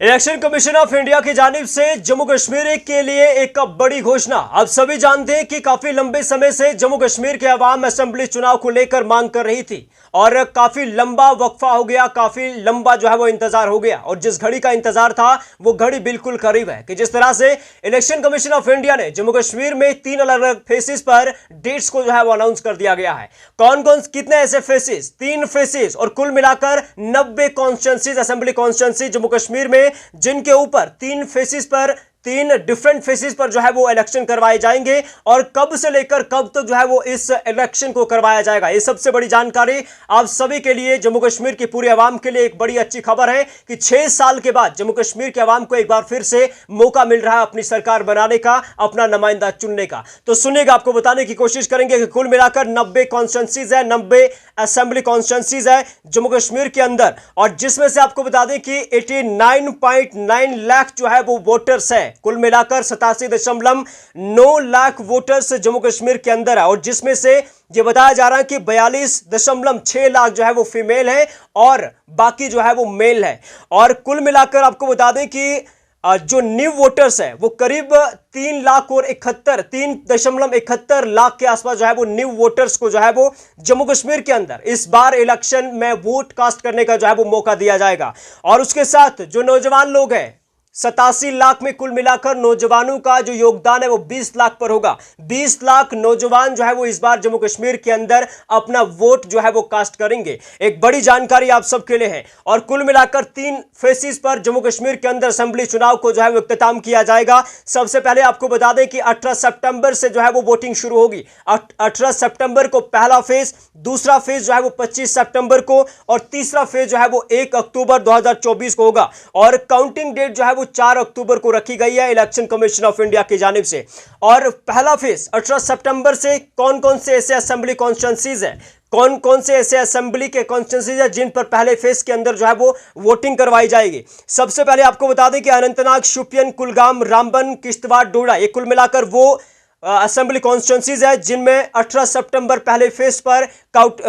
Election commission of India की जानिब से जम्मू कश्मीर के लिए एक बड़ी घोषणा। आप सभी जानते हैं कि काफी लंबे समय से जम्मू कश्मीर के अवाम असेंबली चुनाव को लेकर मांग कर रही थी और काफी लंबा वक्फा हो गया, काफी लंबा जो है वो इंतजार हो गया। और जिस घड़ी का इंतजार था वो घड़ी बिल्कुल करीब है कि जिस तरह से इलेक्शन कमीशन ऑफ इंडिया ने जम्मू कश्मीर में 3 अलग अलग फेसेस पर डेट्स को जो है वो अनाउंस कर दिया गया है। कौन कौन कितने ऐसे फेसेस, 3 फेसेस और कुल मिलाकर 90 constituencies, assembly constituency Jammu Kashmir में, जिनके ऊपर 3 फेसेस पर, 3 डिफरेंट फेसेस पर जो है वो इलेक्शन करवाए जाएंगे और कब से लेकर कब तक जो है वो इस इलेक्शन को करवाया जाएगा। ये सबसे बड़ी जानकारी आप सभी के लिए, जम्मू कश्मीर की पूरी आवाम के लिए एक बड़ी अच्छी खबर है कि 6 साल के बाद जम्मू कश्मीर के आवाम को एक बार फिर से मौका मिल रहा है अपनी सरकार बनाने का, अपना नुमाइंदा चुनने का। तो सुनिएगा, आपको बताने की कोशिश करेंगे कि कुल मिलाकर 90 कॉन्स्टिट्यूंसीज है, 90 असेंबली कॉन्स्टिट्यूंसीज है जम्मू कश्मीर के अंदर, और जिसमें से आपको बता दें कि 89.9 लाख जो है वो वोटर्स है। कुल मिलाकर 87.9 लाख वोटर्स जम्मू कश्मीर के अंदर है और जिसमें से यह बताया जा रहा है कि 42.6 लाख जो है वो फीमेल है और बाकी जो है वो मेल है। और कुल मिलाकर आपको बता दें कि जो न्यू वोटर्स है वो करीब 3 लाख और 3.71 लाख के आसपास जो है वो न्यू वोटर्स को जो है वो जम्मू कश्मीर के अंदर इस बार इलेक्शन में वोट कास्ट करने का जो है वो मौका दिया जाएगा। और उसके साथ जो नौजवान लोग हैं, 87 लाख में कुल मिलाकर नौजवानों का जो योगदान है वो 20 लाख पर होगा। 20 लाख नौजवान जो है वो इस बार जम्मू कश्मीर के अंदर अपना वोट जो है वो कास्ट करेंगे। एक बड़ी जानकारी आप सबके लिए है। और कुल मिलाकर 3 फेसेस पर जम्मू कश्मीर के अंदर असेंबली चुनाव को जो है वो इख्तिताम किया जाएगा। सबसे पहले आपको बता दें कि 18 सितंबर से जो है वो वोटिंग शुरू होगी। 18 सितंबर को पहला फेज, दूसरा फेज जो है वो 25 सितंबर को और तीसरा फेज जो है वो 1 अक्टूबर 2024 को होगा। और काउंटिंग डेट जो है 4 अक्टूबर को रखी गई है इलेक्शन कमीशन ऑफ इंडिया की जानिब से। और पहला फेज 18 सितंबर से कौन कौन से ऐसे असेंबली कॉन्स्टिट्यूंसीज है, कौन कौन से ऐसे असेंबली के कॉन्स्टिट्यूंसीज है जिन पर पहले फेज के अंदर जो है वो वोटिंग करवाई जाएगी। सबसे पहले आपको बता दें कि अनंतनाग, शोपियान, कुलगाम, रामबन, किश्तवाड़, डोडा, ये कुल मिलाकर वो असेंबली कॉन्स्टिट्यूंसीज है जिनमें 18 सितंबर पहले फेज पर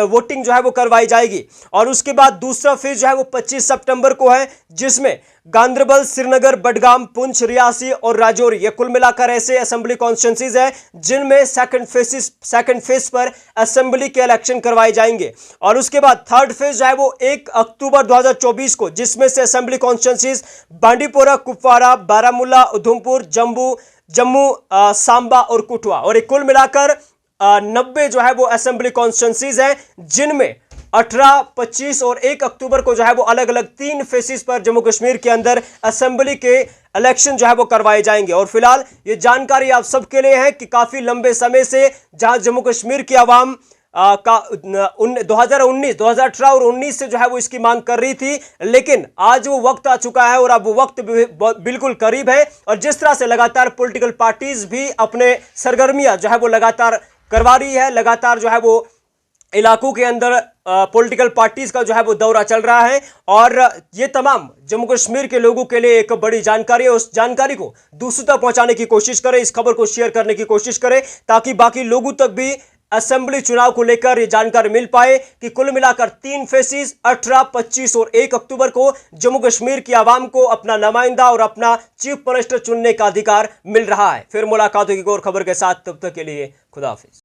वोटिंग जो है वो करवाई जाएगी। और उसके बाद दूसरा फेज जो है वो 25 सितंबर को है जिसमें गांदरबल, श्रीनगर, बडगाम, पुंछ, रियासी और राजौरी, ये कुल मिलाकर ऐसे असेंबली कॉन्स्टिट्यूंसीज है जिनमें सेकंड फेज पर असेंबली के इलेक्शन करवाए जाएंगे। और उसके बाद थर्ड फेज जो है वो 1 अक्टूबर 2024 को, जिसमें से असेंबली कॉन्स्टिट्यूंसीज बांडीपोरा, कुपवाड़ा, बारामूला, उधमपुर, जम्मू, सांबा और कठुआ, और एक कुल मिलाकर 90 जो है वो असेंबली कॉन्स्टिट्यूंसीज हैं जिनमें 18, 25 और 1 अक्टूबर को जो है वो अलग अलग 3 फेसेस पर जम्मू कश्मीर के अंदर असेंबली के इलेक्शन जो है वो करवाए जाएंगे। और फिलहाल ये जानकारी आप सबके लिए है कि काफी लंबे समय से जहां जम्मू कश्मीर की आवाम 2019, 2018 और 19 से जो है वो इसकी मांग कर रही थी, लेकिन आज वो वक्त आ चुका है और अब वो वक्त बिल्कुल करीब है। और जिस तरह से लगातार पॉलिटिकल पार्टीज भी अपने सरगर्मियां जो है वो लगातार करवा रही है, लगातार जो है वो इलाकों के अंदर पॉलिटिकल पार्टीज का जो है वो दौरा चल रहा है और ये तमाम जम्मू कश्मीर के लोगों के लिए एक बड़ी जानकारी है। उस जानकारी को दूसरों तक पहुंचाने की कोशिश करें, इस खबर को शेयर करने की कोशिश करें ताकि बाकी लोगों तक भी असेंबली चुनाव को लेकर ये जानकारी मिल पाए कि कुल मिलाकर 3 फेसेस 18, 25 और 1 अक्टूबर को जम्मू कश्मीर की आवाम को अपना नुमाइंदा और अपना चीफ मिनिस्टर चुनने का अधिकार मिल रहा है। फिर मुलाकात होगी और खबर के साथ, तब तक के लिए खुदा हाफिज।